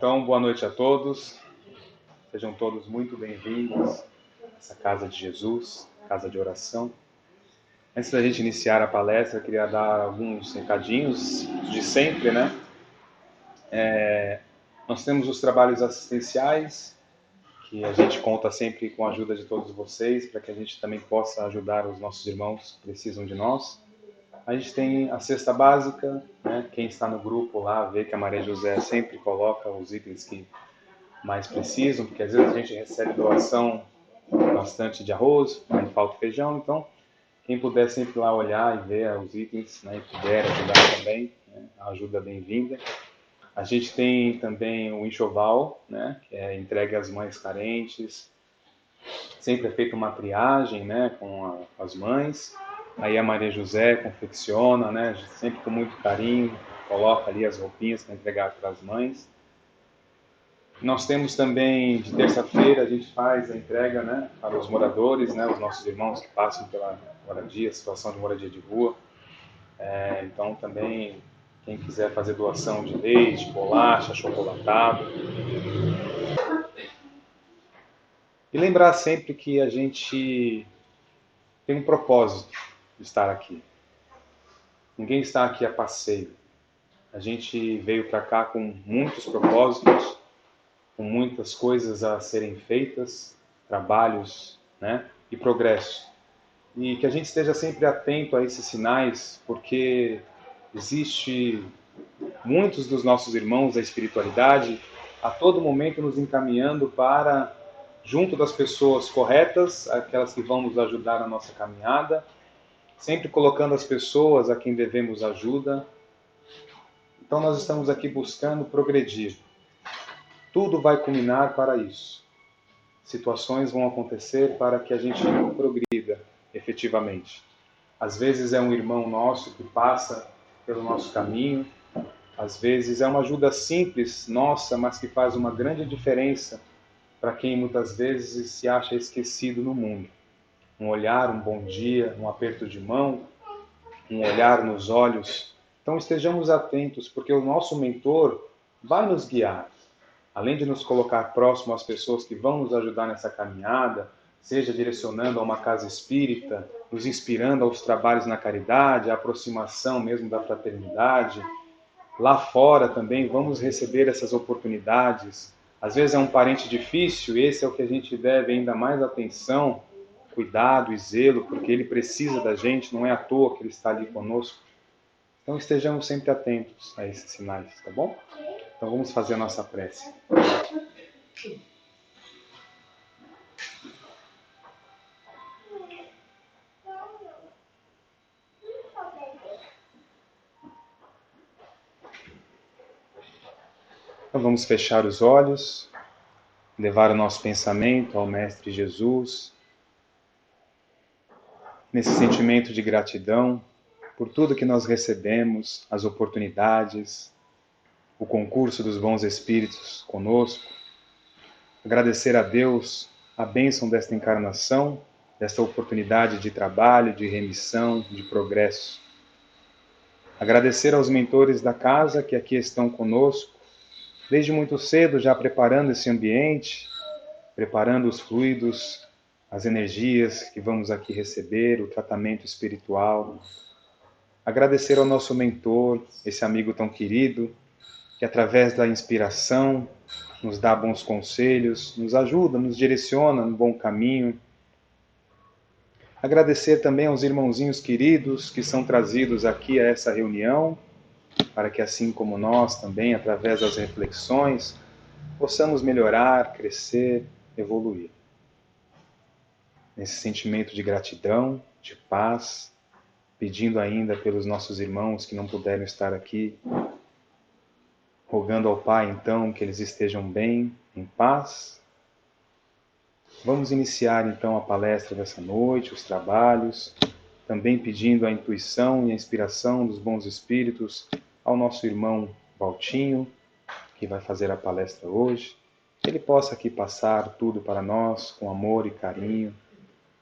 Então, boa noite a todos. Sejam todos muito bem-vindos a essa Casa de Jesus, Casa de Oração. Antes da gente iniciar a palestra, eu queria dar alguns recadinhos de sempre, né? Nós temos os trabalhos assistenciais, que a gente conta sempre com a ajuda de todos vocês, para que a gente também possa ajudar os nossos irmãos que precisam de nós. A gente tem a cesta básica, né? Quem está no grupo lá vê que a Maria José sempre coloca os itens que mais precisam, porque às vezes a gente recebe doação bastante de arroz, aí falta feijão, então quem puder sempre lá olhar e ver os itens, né, e puder ajudar também, né, a ajuda é bem-vinda. A gente tem também o enxoval, né, que é entregue às mães carentes. Sempre é feita uma triagem, né, com as mães. Aí a Maria José confecciona, né, sempre com muito carinho, coloca ali as roupinhas para entregar para as mães. Nós temos também, de terça-feira, a gente faz a entrega, né, para os moradores, né, os nossos irmãos que passam pela moradia, situação de moradia de rua. Então também, quem quiser fazer doação de leite, bolacha, chocolatado. E lembrar sempre que a gente tem um propósito de estar aqui. Ninguém está aqui a passeio. A gente veio para cá com muitos propósitos, com muitas coisas a serem feitas, trabalhos, né, e progresso. E que a gente esteja sempre atento a esses sinais, porque existe muitos dos nossos irmãos da espiritualidade a todo momento nos encaminhando para junto das pessoas corretas, aquelas que vão nos ajudar na nossa caminhada, sempre colocando as pessoas a quem devemos ajuda. Então nós estamos aqui buscando progredir. Tudo vai culminar para isso. Situações vão acontecer para que a gente progrida efetivamente. Às vezes é um irmão nosso que passa pelo nosso caminho, às vezes é uma ajuda simples, nossa, mas que faz uma grande diferença para quem muitas vezes se acha esquecido no mundo. Um olhar, um bom dia, um aperto de mão, um olhar nos olhos. Então estejamos atentos, porque o nosso mentor vai nos guiar. Além de nos colocar próximo às pessoas que vão nos ajudar nessa caminhada, seja direcionando a uma casa espírita, nos inspirando aos trabalhos na caridade, a aproximação mesmo da fraternidade. Lá fora também vamos receber essas oportunidades. Às vezes é um parente difícil, esse é o que a gente deve ainda mais atenção, cuidado e zelo, porque ele precisa da gente, não é à toa que ele está ali conosco. Então estejamos sempre atentos a esses sinais, tá bom? Então vamos fazer a nossa prece. Então vamos fechar os olhos, levar o nosso pensamento ao Mestre Jesus, nesse sentimento de gratidão por tudo que nós recebemos, as oportunidades, o concurso dos bons espíritos conosco. Agradecer a Deus a bênção desta encarnação, desta oportunidade de trabalho, de remissão, de progresso. Agradecer aos mentores da casa que aqui estão conosco, desde muito cedo já preparando esse ambiente, preparando os fluidos, as energias que vamos aqui receber, o tratamento espiritual. Agradecer ao nosso mentor, esse amigo tão querido, que através da inspiração nos dá bons conselhos, nos ajuda, nos direciona no bom caminho. Agradecer também aos irmãozinhos queridos que são trazidos aqui a essa reunião, para que assim como nós também, através das reflexões, possamos melhorar, crescer, evoluir. Nesse sentimento de gratidão, de paz, pedindo ainda pelos nossos irmãos que não puderam estar aqui, rogando ao Pai, então, que eles estejam bem, em paz. Vamos iniciar, então, a palestra dessa noite, os trabalhos, também pedindo a intuição e a inspiração dos bons espíritos ao nosso irmão Valtinho, que vai fazer a palestra hoje, que ele possa aqui passar tudo para nós, com amor e carinho,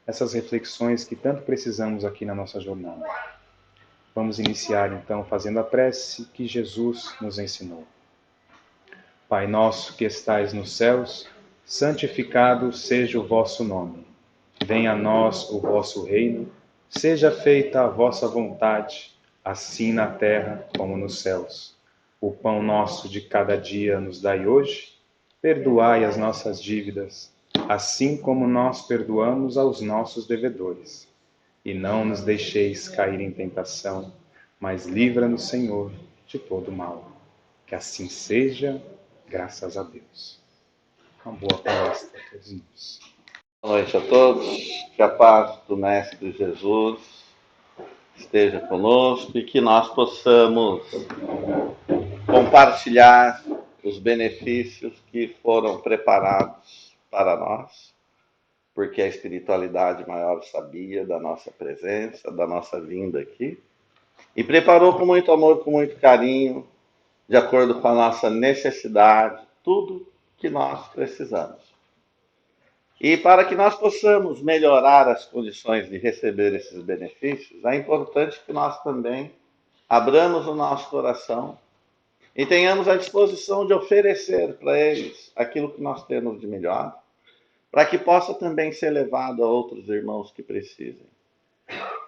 essas reflexões que tanto precisamos aqui na nossa jornada. Vamos iniciar, então, fazendo a prece que Jesus nos ensinou. Pai nosso que estais nos céus, santificado seja o vosso nome. Venha a nós o vosso reino, seja feita a vossa vontade, assim na terra como nos céus. O pão nosso de cada dia nos dai hoje, perdoai as nossas dívidas, assim como nós perdoamos aos nossos devedores. E não nos deixeis cair em tentação, mas livra-nos, Senhor, de todo mal. Que assim seja, graças a Deus. Uma boa palestra a todos nós. Boa noite a todos, que a paz do Mestre Jesus esteja conosco e que nós possamos compartilhar os benefícios que foram preparados para nós, porque a espiritualidade maior sabia da nossa presença, da nossa vinda aqui, e preparou com muito amor, com muito carinho, de acordo com a nossa necessidade, tudo que nós precisamos. E para que nós possamos melhorar as condições de receber esses benefícios, é importante que nós também abramos o nosso coração e tenhamos a disposição de oferecer para eles aquilo que nós temos de melhor, para que possa também ser levado a outros irmãos que precisem.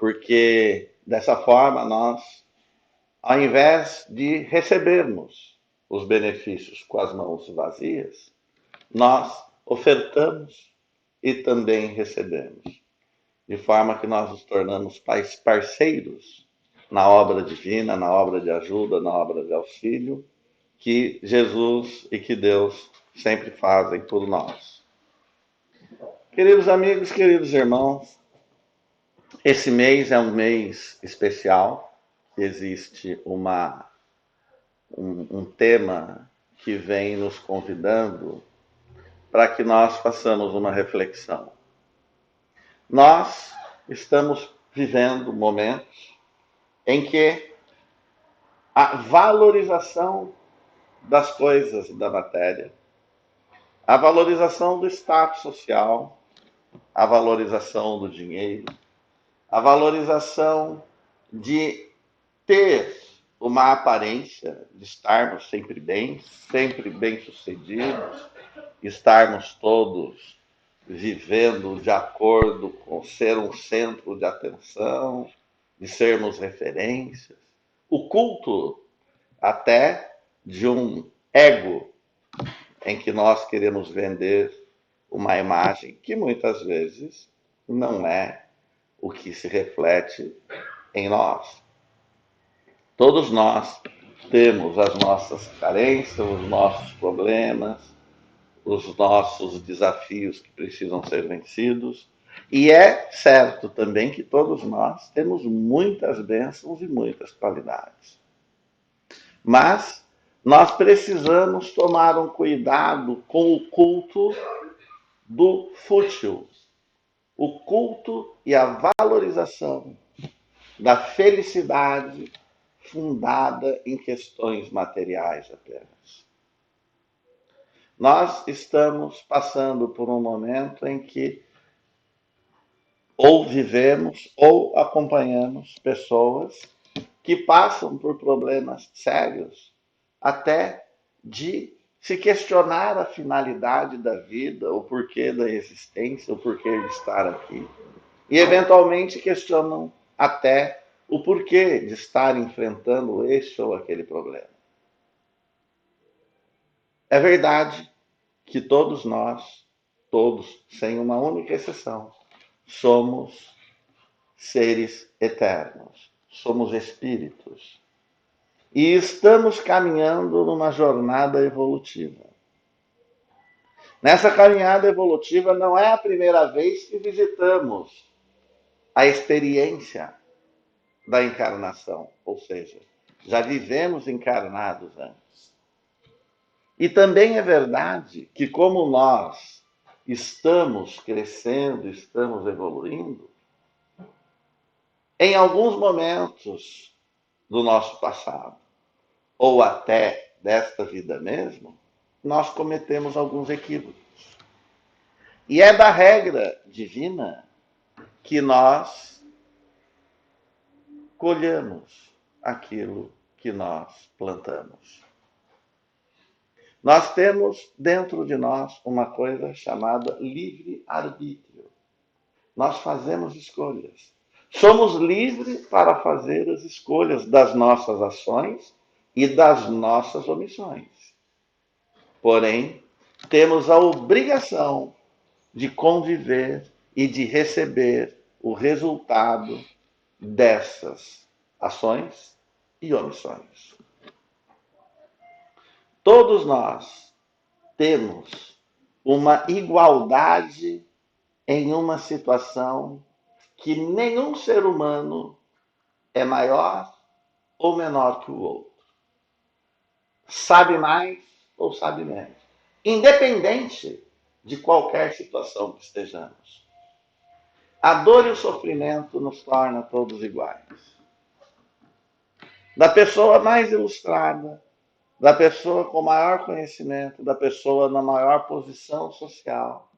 Porque dessa forma nós, ao invés de recebermos os benefícios com as mãos vazias, nós ofertamos e também recebemos, de forma que nós nos tornamos parceiros na obra divina, na obra de ajuda, na obra de auxílio, que Jesus e que Deus sempre fazem por nós. Queridos amigos, queridos irmãos, esse mês é um mês especial, existe um tema que vem nos convidando para que nós façamos uma reflexão. Nós estamos vivendo momentos em que a valorização das coisas da matéria, a valorização do status social, a valorização do dinheiro, a valorização de ter uma aparência de estarmos sempre bem-sucedidos, estarmos todos vivendo de acordo com ser um centro de atenção, de sermos referências. O culto até de um ego em que nós queremos vender uma imagem que muitas vezes não é o que se reflete em nós. Todos nós temos as nossas carências, os nossos problemas, os nossos desafios que precisam ser vencidos. E é certo também que todos nós temos muitas bênçãos e muitas qualidades. Mas nós precisamos tomar um cuidado com o culto do fútil, o culto e a valorização da felicidade fundada em questões materiais apenas. Nós estamos passando por um momento em que ou vivemos ou acompanhamos pessoas que passam por problemas sérios, até de se questionar a finalidade da vida, o porquê da existência, o porquê de estar aqui. E eventualmente questionam até o porquê de estar enfrentando este ou aquele problema. É verdade que todos nós, todos, sem uma única exceção, somos seres eternos, somos espíritos. E estamos caminhando numa jornada evolutiva. Nessa caminhada evolutiva não é a primeira vez que visitamos a experiência da encarnação, ou seja, já vivemos encarnados antes. E também é verdade que como nós estamos crescendo, estamos evoluindo, em alguns momentos do nosso passado, ou até desta vida mesmo, nós cometemos alguns equívocos. E é da regra divina que nós colhamos aquilo que nós plantamos. Nós temos dentro de nós uma coisa chamada livre-arbítrio. Nós fazemos escolhas. Somos livres para fazer as escolhas das nossas ações e das nossas omissões. Porém, temos a obrigação de conviver e de receber o resultado dessas ações e omissões. Todos nós temos uma igualdade em uma situação que nenhum ser humano é maior ou menor que o outro. Sabe mais ou sabe menos. Independente de qualquer situação que estejamos. A dor e o sofrimento nos tornam todos iguais. Da pessoa mais ilustrada, da pessoa com maior conhecimento, da pessoa na maior posição social,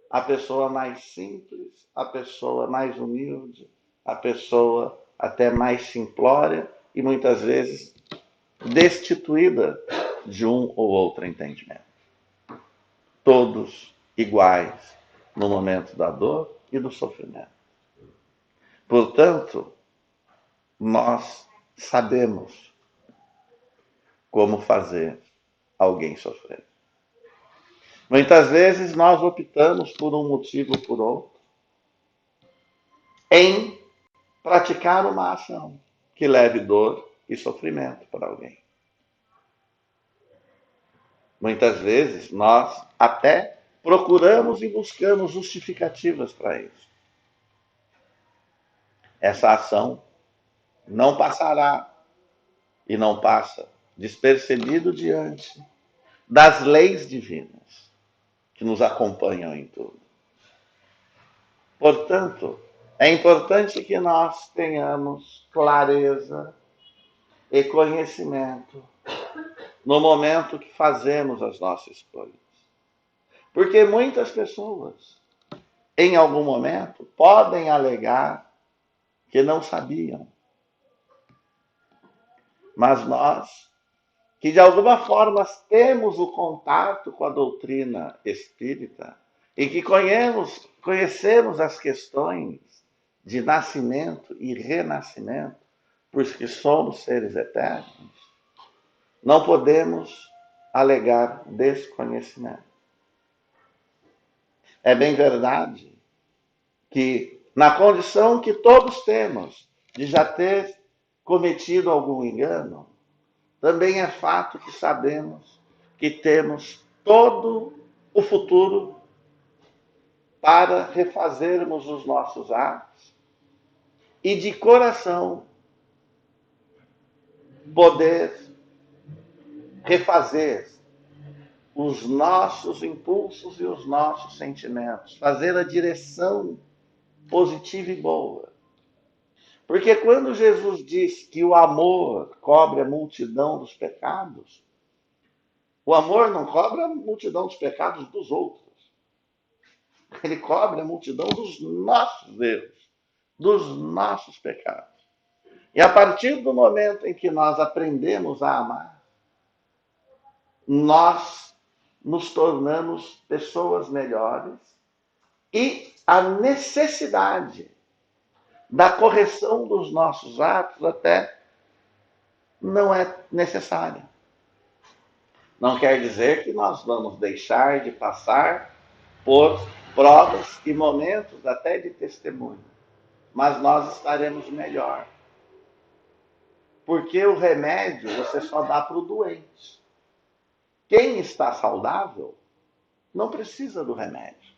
a pessoa mais simples, a pessoa mais humilde, a pessoa até mais simplória e muitas vezes destituída de um ou outro entendimento. Todos iguais no momento da dor e do sofrimento. Portanto, nós sabemos como fazer alguém sofrer. Muitas vezes nós optamos por um motivo ou por outro em praticar uma ação que leve dor e sofrimento para alguém. Muitas vezes nós até procuramos e buscamos justificativas para isso. Essa ação não passará e não passa despercebido diante das leis divinas que nos acompanham em tudo. Portanto, é importante que nós tenhamos clareza e conhecimento no momento que fazemos as nossas escolhas. Porque muitas pessoas, em algum momento, podem alegar que não sabiam. Mas nós, que de alguma forma temos o contato com a doutrina espírita e que conhecemos as questões de nascimento e renascimento, porque somos seres eternos, não podemos alegar desconhecimento. É bem verdade que, na condição que todos temos de já ter cometido algum engano, também é fato que sabemos que temos todo o futuro para refazermos os nossos atos e de coração poder refazer os nossos impulsos e os nossos sentimentos, fazer a direção positiva e boa. Porque quando Jesus diz que o amor cobre a multidão dos pecados, o amor não cobre a multidão dos pecados dos outros. Ele cobre a multidão dos nossos erros, dos nossos pecados. E a partir do momento em que nós aprendemos a amar, nós nos tornamos pessoas melhores e a necessidade da correção dos nossos atos até não é necessária. Não quer dizer que nós vamos deixar de passar por provas e momentos até de testemunho, mas nós estaremos melhor. Porque o remédio você só dá para o doente. Quem está saudável não precisa do remédio.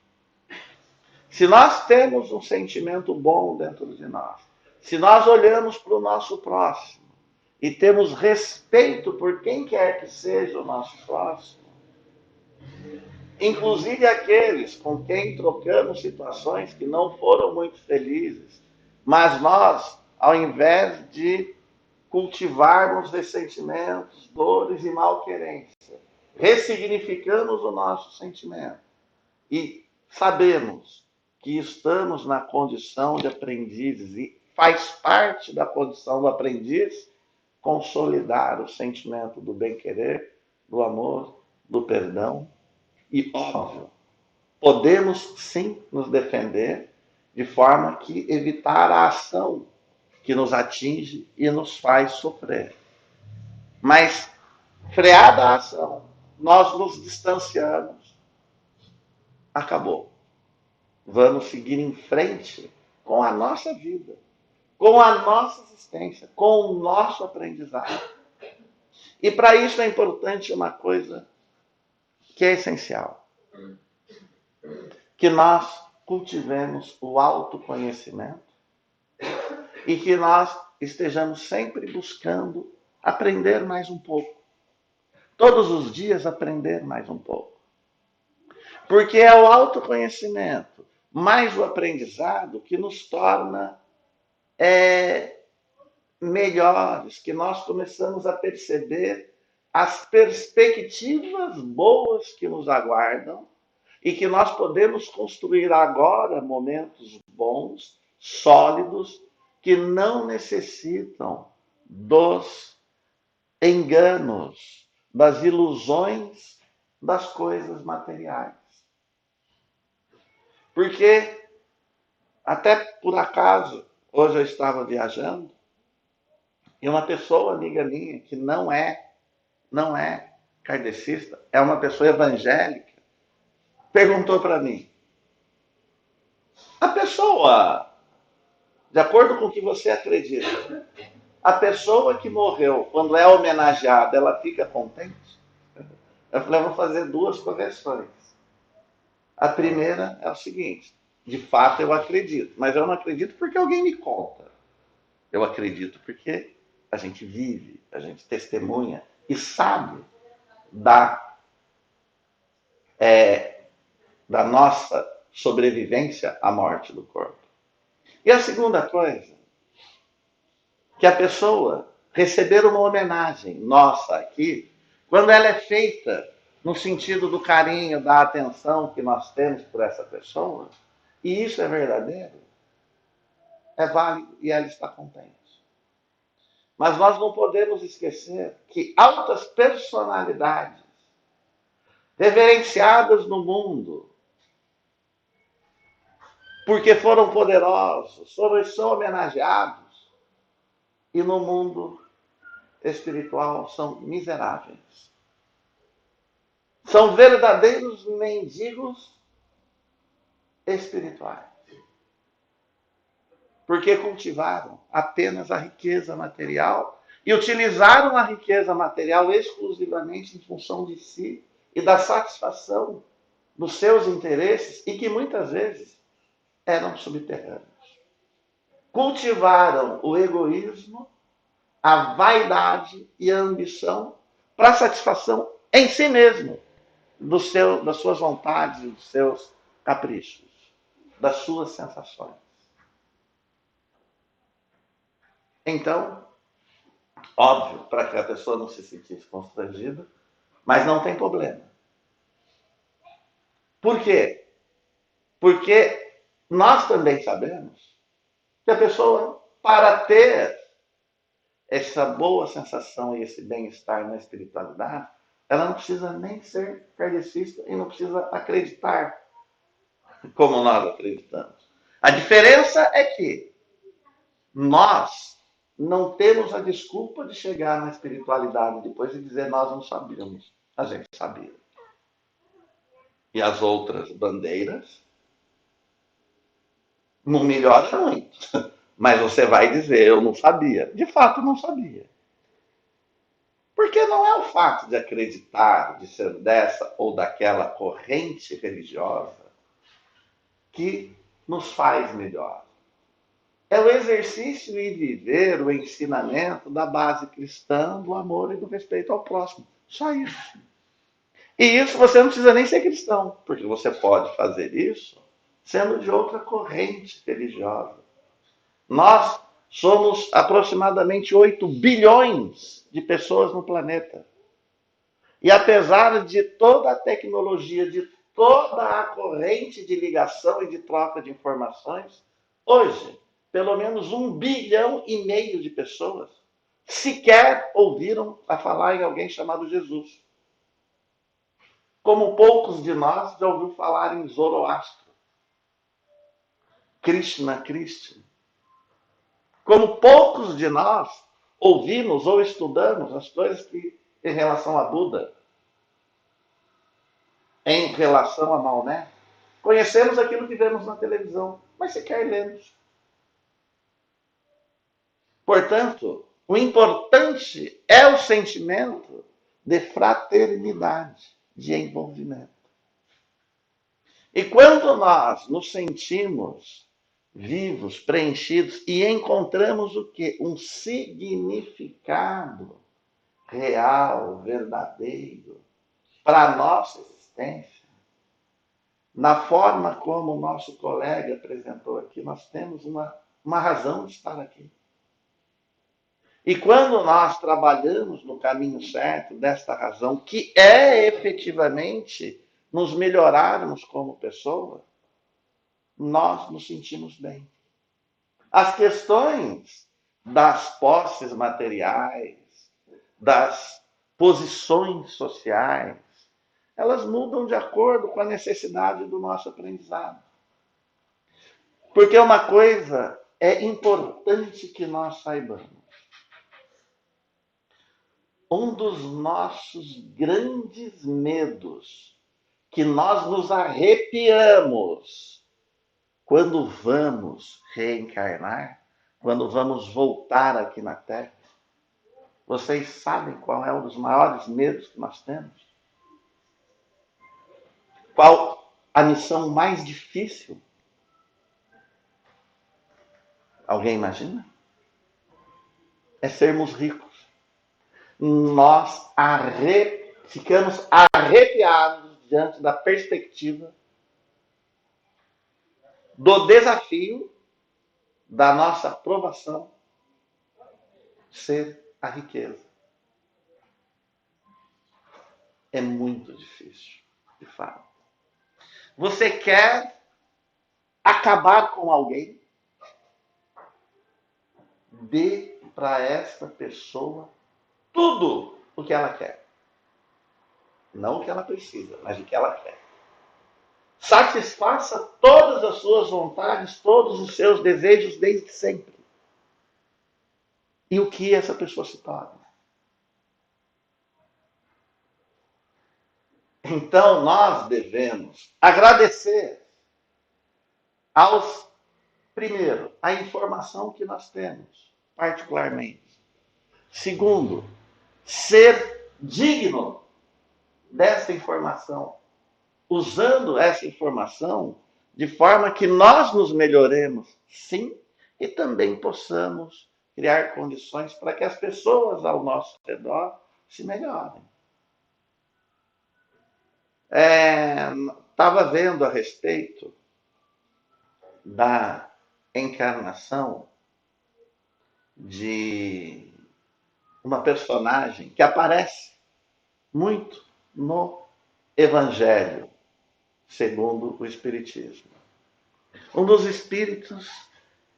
Se nós temos um sentimento bom dentro de nós, se nós olhamos para o nosso próximo e temos respeito por quem quer que seja o nosso próximo, inclusive aqueles com quem trocamos situações que não foram muito felizes, mas nós, ao invés de cultivarmos ressentimentos, dores e malquerência, ressignificamos o nosso sentimento e sabemos que estamos na condição de aprendizes e faz parte da condição do aprendiz consolidar o sentimento do bem-querer, do amor, do perdão e, óbvio, podemos sim nos defender de forma que evitar a ação que nos atinge e nos faz sofrer. Mas, freada a ação, nós nos distanciamos, acabou. Vamos seguir em frente com a nossa vida, com a nossa existência, com o nosso aprendizado. E para isso é importante uma coisa que é essencial: que nós cultivemos o autoconhecimento e que nós estejamos sempre buscando aprender mais um pouco. Todos os dias aprender mais um pouco. Porque é o autoconhecimento mais o aprendizado que nos torna melhores, que nós começamos a perceber as perspectivas boas que nos aguardam e que nós podemos construir agora momentos bons, sólidos, que não necessitam dos enganos, das ilusões das coisas materiais. Porque, até por acaso, hoje eu estava viajando e uma pessoa amiga minha, que não é kardecista, é uma pessoa evangélica, perguntou para mim: a pessoa, de acordo com o que você acredita, a pessoa que morreu, quando é homenageada, ela fica contente? Eu falei: eu vou fazer duas correções. A primeira é o seguinte: de fato eu acredito, mas eu não acredito porque alguém me conta. Eu acredito porque a gente vive, a gente testemunha e sabe da nossa sobrevivência à morte do corpo. E a segunda coisa, que a pessoa receber uma homenagem nossa aqui, quando ela é feita no sentido do carinho, da atenção que nós temos por essa pessoa, e isso é verdadeiro, é válido e ela está contente. Mas nós não podemos esquecer que altas personalidades reverenciadas no mundo, porque foram poderosos, são homenageados, e no mundo espiritual são miseráveis. São verdadeiros mendigos espirituais. Porque cultivaram apenas a riqueza material e utilizaram a riqueza material exclusivamente em função de si e da satisfação dos seus interesses, e que muitas vezes eram subterrâneos. Cultivaram o egoísmo, a vaidade e a ambição para satisfação em si mesmo das suas vontades, dos seus caprichos, das suas sensações. Então, óbvio, para que a pessoa não se sentisse constrangida, mas não tem problema. Por quê? Porque nós também sabemos que a pessoa, para ter essa boa sensação e esse bem-estar na espiritualidade, ela não precisa nem ser kardecista e não precisa acreditar como nós acreditamos. A diferença é que nós não temos a desculpa de chegar na espiritualidade depois e dizer nós não sabíamos. A gente sabia. E as outras bandeiras não melhoram muito. Mas você vai dizer, eu não sabia. De fato, não sabia. Porque não é o fato de acreditar, de ser dessa ou daquela corrente religiosa, que nos faz melhor. É o exercício e viver o ensinamento da base cristã, do amor e do respeito ao próximo. Só isso. E isso você não precisa nem ser cristão, porque você pode fazer isso sendo de outra corrente religiosa. Nós somos aproximadamente 8 bilhões de pessoas no planeta. E apesar de toda a tecnologia, de toda a corrente de ligação e de troca de informações, hoje, pelo menos 1,5 bilhão de pessoas sequer ouviram a falar em alguém chamado Jesus. Como poucos de nós já ouviu falar em Zoroastro, Krishna, Krishna. Como poucos de nós ouvimos ou estudamos as coisas que em relação a Buda, em relação a Maomé. Conhecemos aquilo que vemos na televisão, mas sequer lemos. Portanto, o importante é o sentimento de fraternidade, de envolvimento. E quando nós nos sentimos vivos, preenchidos e encontramos o quê? Um significado real, verdadeiro para a nossa existência, na forma como o nosso colega apresentou aqui, nós temos uma razão de estar aqui. E quando nós trabalhamos no caminho certo desta razão, que é efetivamente nos melhorarmos como pessoa, nós nos sentimos bem. As questões das posses materiais, das posições sociais, elas mudam de acordo com a necessidade do nosso aprendizado. Porque uma coisa é importante que nós saibamos. Um dos nossos grandes medos, que nós nos arrepiamos quando vamos reencarnar, quando vamos voltar aqui na Terra. Vocês sabem qual é um dos maiores medos que nós temos? Qual a missão mais difícil? Alguém imagina? É sermos ricos. Nós ficamos arrepiados diante da perspectiva do desafio da nossa aprovação ser a riqueza. É muito difícil, de fato. Você quer acabar com alguém? Dê para esta pessoa tudo o que ela quer. Não o que ela precisa, mas o que ela quer. Satisfaça todas as suas vontades, todos os seus desejos desde sempre. E o que essa pessoa se torna? Então, nós devemos agradecer primeiro, a informação que nós temos, particularmente. Segundo, ser digno dessa informação, usando essa informação de forma que nós nos melhoremos, sim, e também possamos criar condições para que as pessoas ao nosso redor se melhorem. Estava vendo a respeito da encarnação de uma personagem que aparece muito no Evangelho, segundo o Espiritismo. Um dos espíritos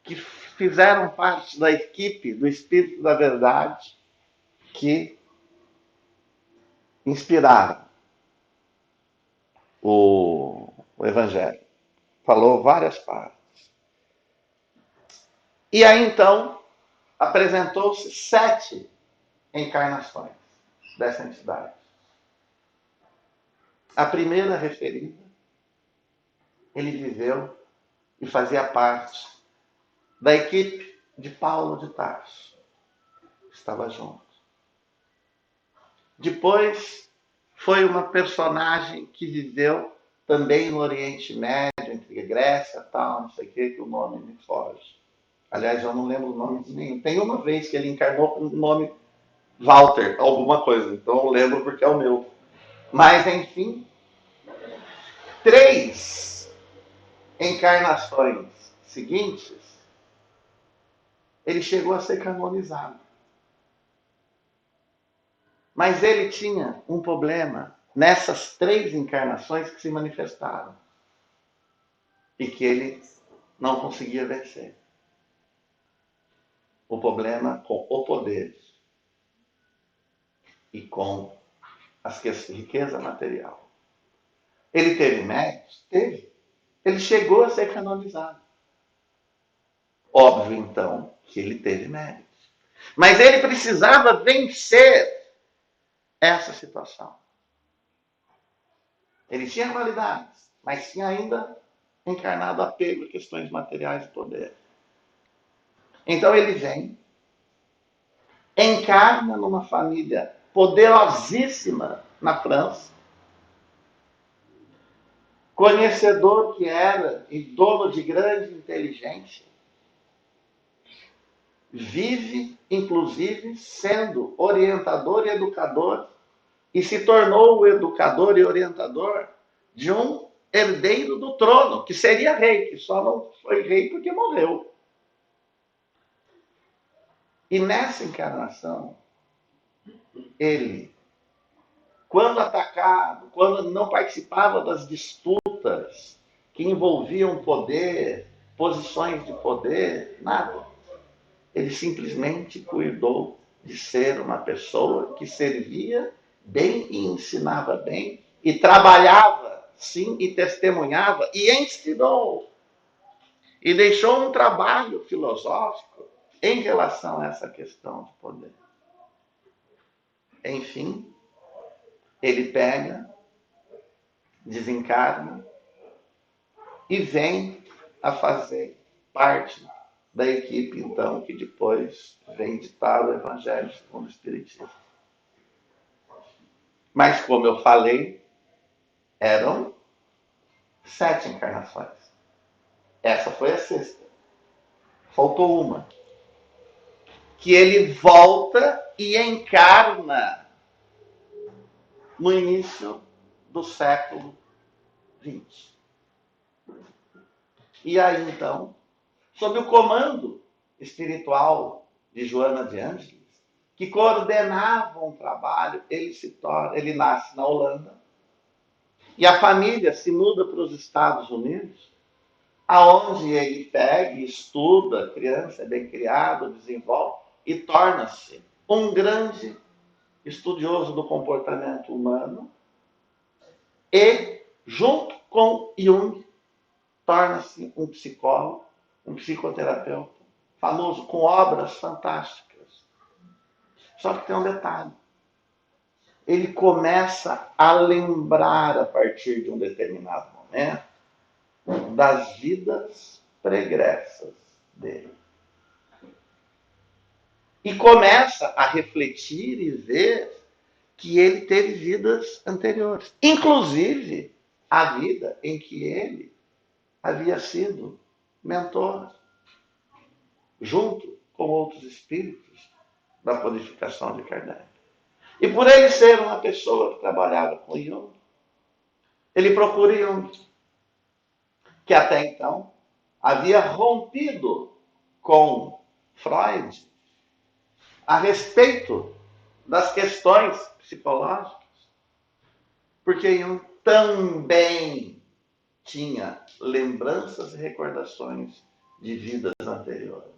que fizeram parte da equipe do Espírito da Verdade, que inspiraram o Evangelho. Falou várias partes. E aí, então, apresentou-se 7 encarnações dessa entidade. A primeira referida, ele viveu e fazia parte da equipe de Paulo de Tarso. Estava junto. Depois, foi uma personagem que viveu também no Oriente Médio, entre Grécia e tal, não sei o que o nome me foge. Aliás, eu não lembro o nome de nenhum. Tem uma vez que ele encarnou com o nome Walter, alguma coisa. Então eu lembro porque é o meu. Mas, enfim, 3 encarnações seguintes, ele chegou a ser canonizado. Mas ele tinha um problema nessas 3 encarnações que se manifestaram e que ele não conseguia vencer. O problema com o poder e com a riqueza material. Ele teve méritos? Teve. Ele chegou a ser canonizado. Óbvio, então, que ele teve méritos. Mas ele precisava vencer essa situação. Ele tinha qualidades, mas tinha ainda encarnado apego a questões materiais de poder. Então ele vem, encarna numa família poderosíssima na França, conhecedor que era e dono de grande inteligência, vive, inclusive, sendo orientador e educador, e se tornou o educador e orientador de um herdeiro do trono, que seria rei, que só não foi rei porque morreu. E nessa encarnação, ele, quando atacado, quando não participava das disputas que envolviam poder, posições de poder, nada. Ele simplesmente cuidou de ser uma pessoa que servia bem e ensinava bem, e trabalhava, sim, e testemunhava, e ensinou. E deixou um trabalho filosófico em relação a essa questão de poder. Enfim, ele pega, desencarna e vem a fazer parte da equipe, então, que depois vem ditar o Evangelho segundo o Espiritismo. Mas, como eu falei, eram 7 encarnações. Essa foi a 6ª. Faltou uma. Que ele volta e encarna no início do século XX. E aí, então, sob o comando espiritual de Joana de Ângeles, que coordenava um trabalho, ele nasce na Holanda, e a família se muda para os Estados Unidos, aonde ele pega e estuda, criança é bem criado, desenvolve, e torna-se um grande estudioso do comportamento humano, e, junto com Jung, torna-se um psicólogo, um psicoterapeuta, famoso, com obras fantásticas. Só que tem um detalhe. Ele começa a lembrar, a partir de um determinado momento, das vidas pregressas dele. E começa a refletir e ver que ele teve vidas anteriores. Inclusive, a vida em que ele havia sido mentor, junto com outros espíritos da codificação de Kardec. E por ele ser uma pessoa que trabalhava com Jung, ele procura Jung, que até então havia rompido com Freud a respeito das questões psicológicas, porque Jung também tinha lembranças e recordações de vidas anteriores.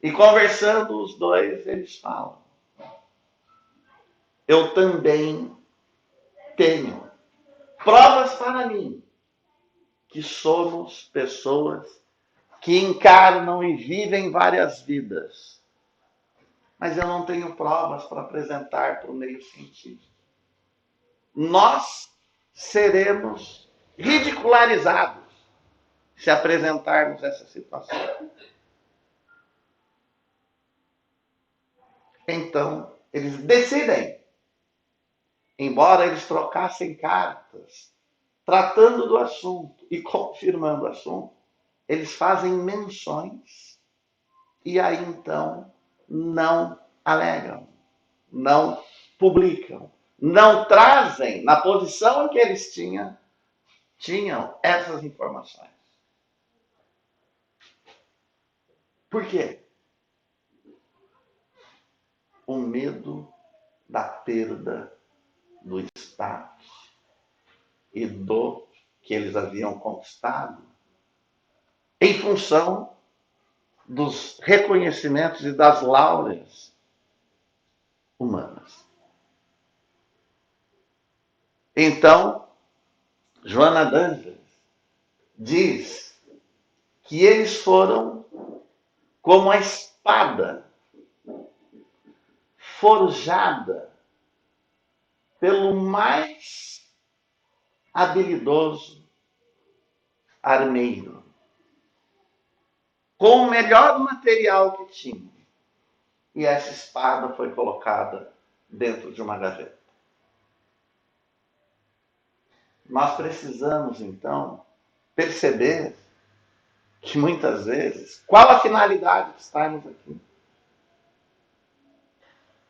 E conversando os dois, eles falam: eu também tenho provas para mim que somos pessoas que encarnam e vivem várias vidas. Mas eu não tenho provas para apresentar para o meio científico. Nós seremos ridicularizados se apresentarmos essa situação. Então, eles decidem, embora eles trocassem cartas, tratando do assunto e confirmando o assunto, eles fazem menções e aí então não alegam, não publicam, não trazem na posição em que eles tinham essas informações. Por quê? O medo da perda do status e do que eles haviam conquistado em função dos reconhecimentos e das laureas humanas. Então, Joana d'Ângeles diz que eles foram como a espada forjada pelo mais habilidoso armeiro, com o melhor material que tinha. E essa espada foi colocada dentro de uma gaveta. Nós precisamos, então, perceber que muitas vezes, qual a finalidade de estarmos aqui?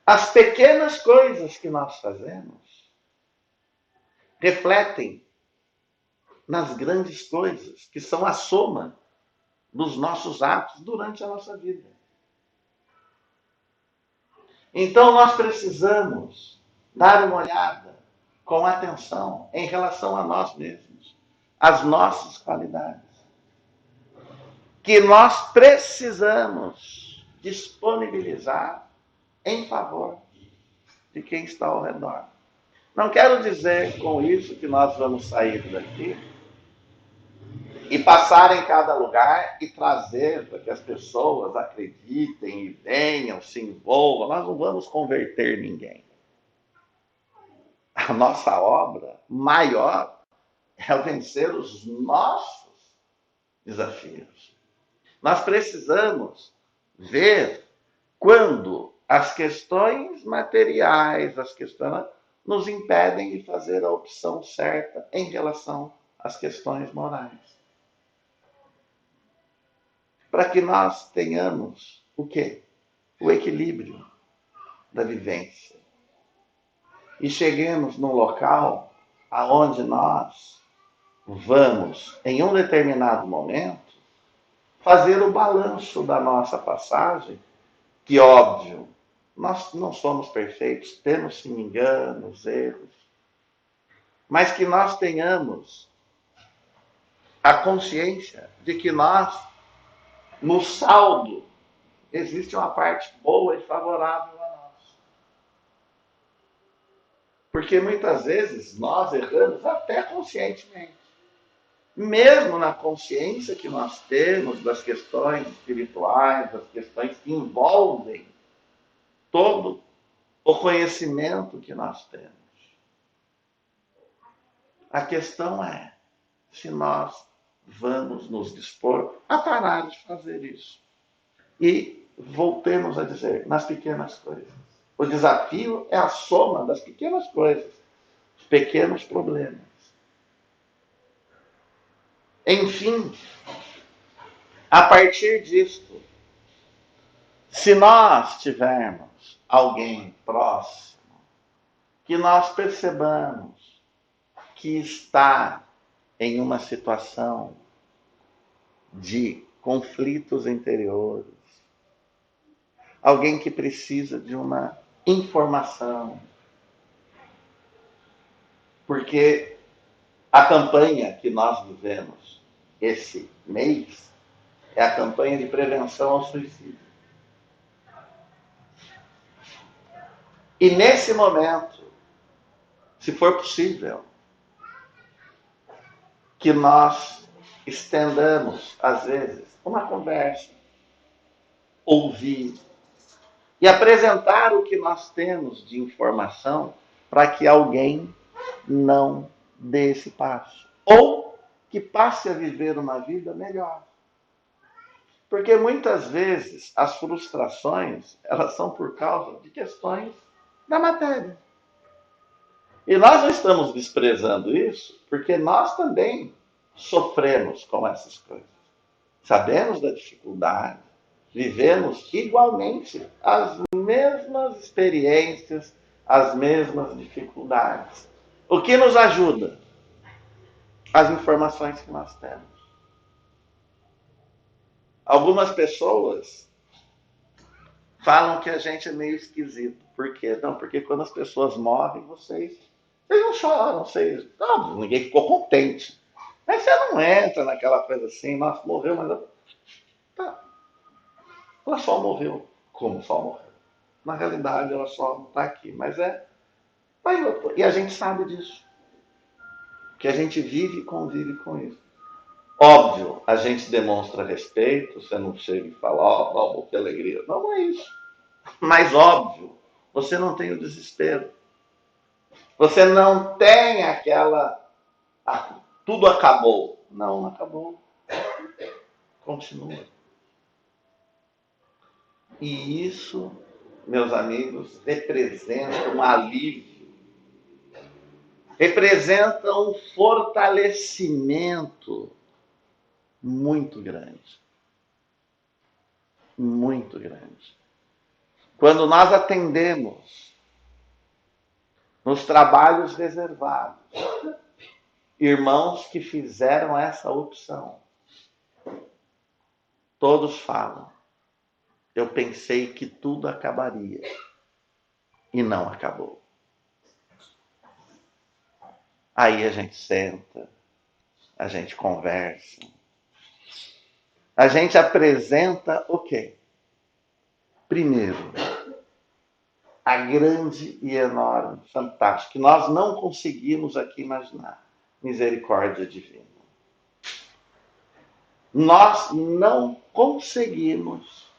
As pequenas coisas que nós fazemos refletem nas grandes coisas, que são a soma dos nossos atos durante a nossa vida. Então nós precisamos dar uma olhada com atenção em relação a nós mesmos, às nossas qualidades, que nós precisamos disponibilizar em favor de quem está ao redor. Não quero dizer com isso que nós vamos sair daqui e passar em cada lugar e trazer para que as pessoas acreditem e venham, se envolvam. Nós não vamos converter ninguém. A nossa obra maior é vencer os nossos desafios. Nós precisamos ver quando as questões materiais, as questões nos impedem de fazer a opção certa em relação às questões morais. Para que nós tenhamos o quê? O equilíbrio da vivência. E cheguemos num local aonde nós vamos, em um determinado momento, fazer o balanço da nossa passagem, que, óbvio, nós não somos perfeitos, temos sim enganos, erros, mas que nós tenhamos a consciência de que nós, no saldo, existe uma parte boa e favorável a nós. Porque muitas vezes nós erramos até conscientemente. Mesmo na consciência que nós temos das questões espirituais, das questões que envolvem todo o conhecimento que nós temos. A questão é se nós vamos nos dispor a parar de fazer isso. E voltemos a dizer, nas pequenas coisas. O desafio é a soma das pequenas coisas, os pequenos problemas. Enfim, a partir disto, se nós tivermos alguém próximo, que nós percebamos que está em uma situação de conflitos interiores, alguém que precisa de uma informação, porque a campanha que nós vivemos esse mês é a campanha de prevenção ao suicídio. E nesse momento, se for possível, que nós estendamos, às vezes, uma conversa, ouvir e apresentar o que nós temos de informação para que alguém não dê esse passo. Ou que passe a viver uma vida melhor. Porque muitas vezes as frustrações, elas são por causa de questões da matéria. E nós não estamos desprezando isso, porque nós também sofremos com essas coisas. Sabemos da dificuldade, vivemos igualmente as mesmas experiências, as mesmas dificuldades. O que nos ajuda? As informações que nós temos. Algumas pessoas falam que a gente é meio esquisito. Por quê? Não, porque quando as pessoas morrem, vocês não choram, não, ninguém ficou contente. Mas você não entra naquela coisa assim, nossa, morreu, mas tá. Ela só morreu. Como só morreu? Na realidade, ela só está aqui. Mas e a gente sabe disso. Porque a gente vive e convive com isso. Óbvio, a gente demonstra respeito, você não chega e fala, ó, que alegria. Não, não é isso. Mas óbvio, você não tem o desespero. Você não tem aquela... tudo acabou. Não, não acabou. Continua. E isso, meus amigos, representa um alívio, representa um fortalecimento muito grande. Muito grande. Quando nós atendemos nos trabalhos reservados, irmãos que fizeram essa opção, todos falam, eu pensei que tudo acabaria e não acabou. Aí a gente senta, a gente conversa, a gente apresenta o quê? Primeiro, a grande e enorme, fantástica, que nós não conseguimos aqui imaginar, misericórdia divina. Nós não conseguimos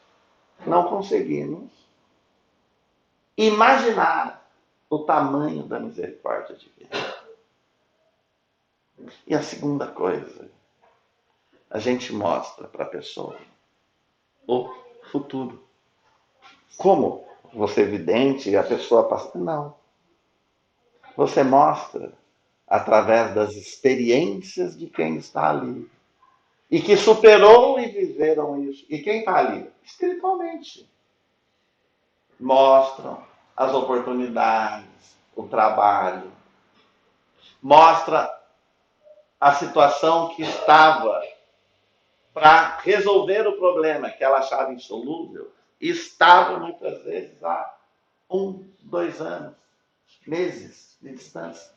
imaginar o tamanho da misericórdia divina. E a segunda coisa, a gente mostra para a pessoa o futuro. Como? Você é vidente e a pessoa passa... Não. Você mostra através das experiências de quem está ali. E que superou e viveram isso. E quem está ali? Espiritualmente. Mostram as oportunidades, o trabalho. Mostra a situação que estava para resolver o problema que ela achava insolúvel. Estava muitas vezes há 1, 2 anos, meses de distância.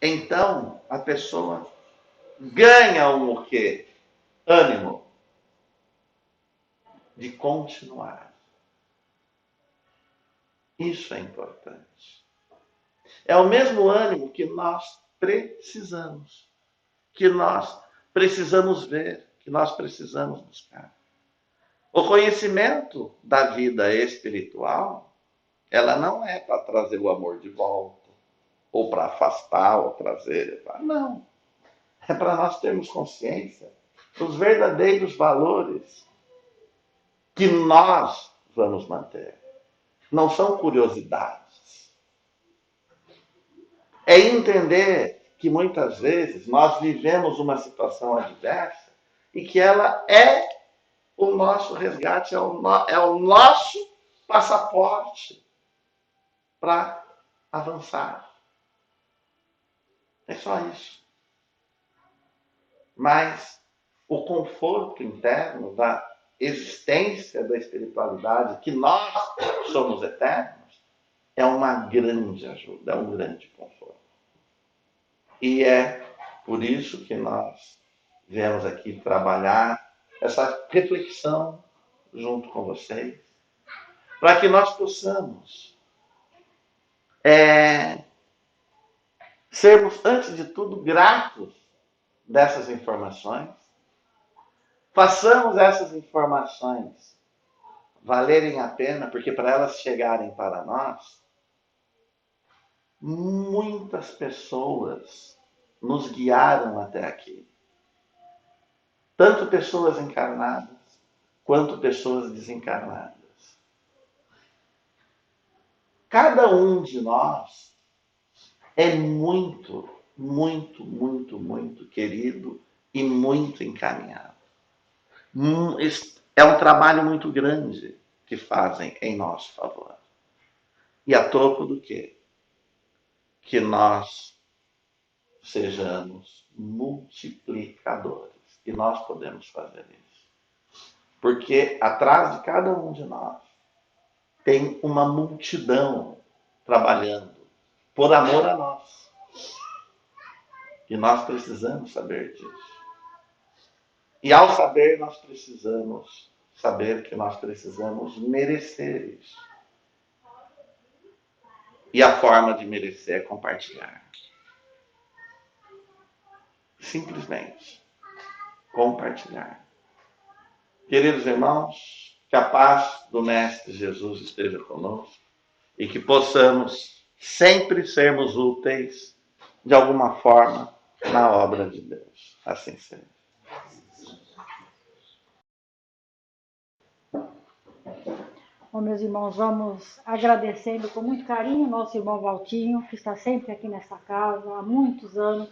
Então, a pessoa ganha o quê? Ânimo de continuar. Isso é importante. É o mesmo ânimo que nós precisamos. Que nós precisamos ver, que nós precisamos buscar. O conhecimento da vida espiritual, ela não é para trazer o amor de volta, ou para afastar, ou trazer. Não. É para nós termos consciência dos verdadeiros valores que nós vamos manter. Não são curiosidades. É entender que muitas vezes nós vivemos uma situação adversa e que ela é o nosso resgate, é o nosso passaporte para avançar. É só isso. Mas o conforto interno da existência da espiritualidade, que nós somos eternos, é uma grande ajuda, é um grande conforto. E é por isso que nós viemos aqui trabalhar essa reflexão junto com vocês, para que nós possamos sermos, antes de tudo, gratos dessas informações, façamos essas informações valerem a pena, porque para elas chegarem para nós, muitas pessoas nos guiaram até aqui. Tanto pessoas encarnadas, quanto pessoas desencarnadas. Cada um de nós é muito, muito, muito, muito querido e muito encaminhado. É um trabalho muito grande que fazem em nosso favor. E a troco do quê? Que nós sejamos multiplicadores. E nós podemos fazer isso. Porque atrás de cada um de nós tem uma multidão trabalhando por amor a nós. E nós precisamos saber disso. E ao saber, nós precisamos saber que nós precisamos merecer isso. E a forma de merecer é compartilhar. simplesmente compartilhar. Queridos irmãos, que a paz do Mestre Jesus esteja conosco e que possamos sempre sermos úteis de alguma forma na obra de Deus. Assim seja. Bom, meus irmãos, vamos agradecendo com muito carinho o nosso irmão Valtinho, que está sempre aqui nesta casa há muitos anos,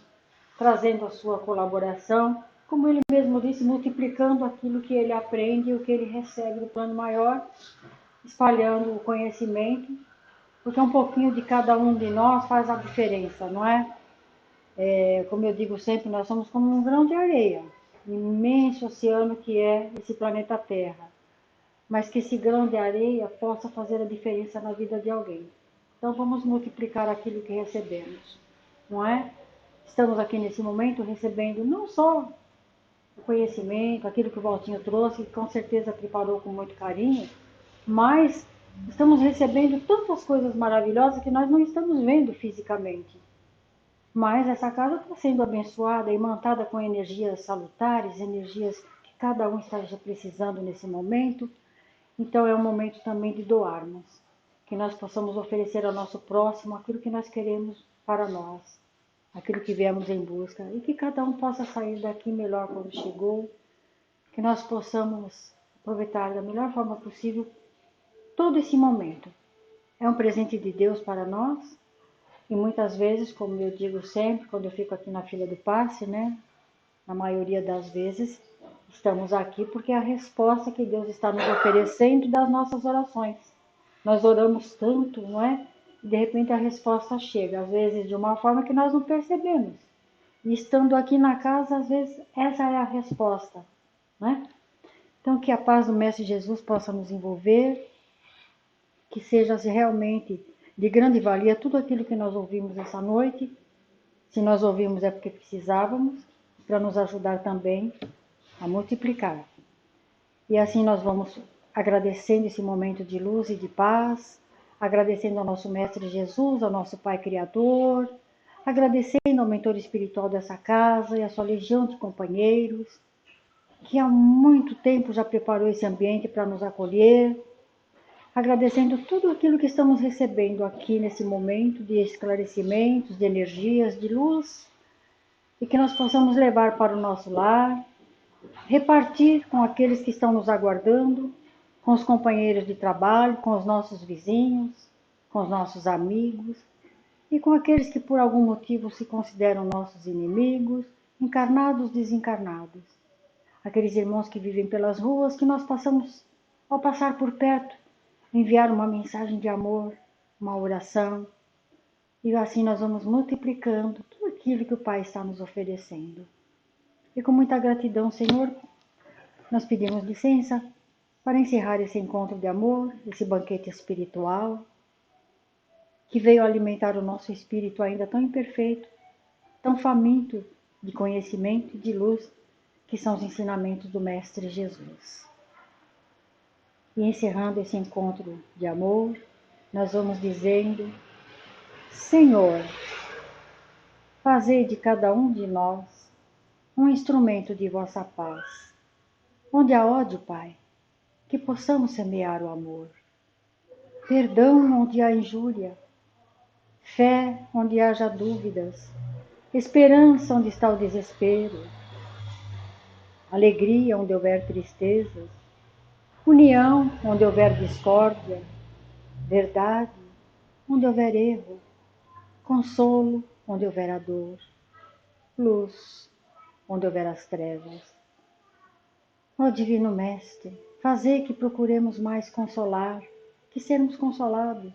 trazendo a sua colaboração, como ele mesmo disse, multiplicando aquilo que ele aprende e o que ele recebe do plano maior, espalhando o conhecimento, porque um pouquinho de cada um de nós faz a diferença, não é? Como eu digo sempre, nós somos como um grão de areia, um imenso oceano que é esse planeta Terra, mas que esse grão de areia possa fazer a diferença na vida de alguém. Então vamos multiplicar aquilo que recebemos, não é? Estamos aqui nesse momento recebendo não só o conhecimento, aquilo que o Valtinho trouxe, que com certeza preparou com muito carinho, mas estamos recebendo tantas coisas maravilhosas que nós não estamos vendo fisicamente. Mas essa casa está sendo abençoada e imantada com energias salutares, energias que cada um esteja precisando nesse momento. Então é um momento também de doarmos, que nós possamos oferecer ao nosso próximo aquilo que nós queremos para nós, aquilo que viemos em busca, e que cada um possa sair daqui melhor quando chegou, que nós possamos aproveitar da melhor forma possível todo esse momento. É um presente de Deus para nós, e muitas vezes, como eu digo sempre, quando eu fico aqui na fila do passe, né, na maioria das vezes, estamos aqui porque é a resposta que Deus está nos oferecendo das nossas orações. Nós oramos tanto, não é? E de repente a resposta chega, às vezes de uma forma que nós não percebemos. E estando aqui na casa, às vezes essa é a resposta, não é? Então que a paz do Mestre Jesus possa nos envolver, que seja realmente de grande valia tudo aquilo que nós ouvimos essa noite. Se nós ouvimos é porque precisávamos, para nos ajudar também a multiplicar. E assim nós vamos agradecendo esse momento de luz e de paz, agradecendo ao nosso Mestre Jesus, ao nosso Pai Criador, agradecendo ao mentor espiritual dessa casa e a sua legião de companheiros, que há muito tempo já preparou esse ambiente para nos acolher, agradecendo tudo aquilo que estamos recebendo aqui nesse momento de esclarecimentos, de energias, de luz, e que nós possamos levar para o nosso lar, repartir com aqueles que estão nos aguardando, com os companheiros de trabalho, com os nossos vizinhos, com os nossos amigos e com aqueles que por algum motivo se consideram nossos inimigos, encarnados, desencarnados. Aqueles irmãos que vivem pelas ruas, que nós possamos, ao passar por perto, enviar uma mensagem de amor, uma oração, e assim nós vamos multiplicando tudo aquilo que o Pai está nos oferecendo. E com muita gratidão, Senhor, nós pedimos licença para encerrar esse encontro de amor, esse banquete espiritual, que veio alimentar o nosso espírito ainda tão imperfeito, tão faminto de conhecimento e de luz, que são os ensinamentos do Mestre Jesus. E encerrando esse encontro de amor, nós vamos dizendo: Senhor, fazei de cada um de nós um instrumento de vossa paz. Onde há ódio, Pai, que possamos semear o amor. Perdão onde há injúria. Fé onde haja dúvidas. Esperança onde está o desespero. Alegria onde houver tristezas. União onde houver discórdia. Verdade onde houver erro. Consolo onde houver a dor. Luz onde houver as trevas. Ó Divino Mestre, fazei que procuremos mais consolar, que sermos consolados,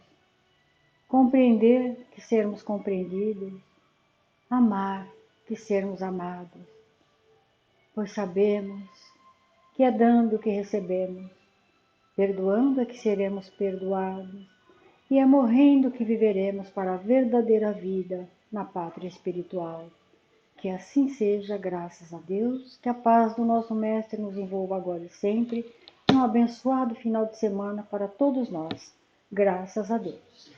compreender, que sermos compreendidos, amar, que sermos amados, pois sabemos que é dando que recebemos, perdoando é que seremos perdoados, e é morrendo que viveremos para a verdadeira vida na pátria espiritual. Que assim seja, graças a Deus, que a paz do nosso Mestre nos envolva agora e sempre, e um abençoado final de semana para todos nós. Graças a Deus.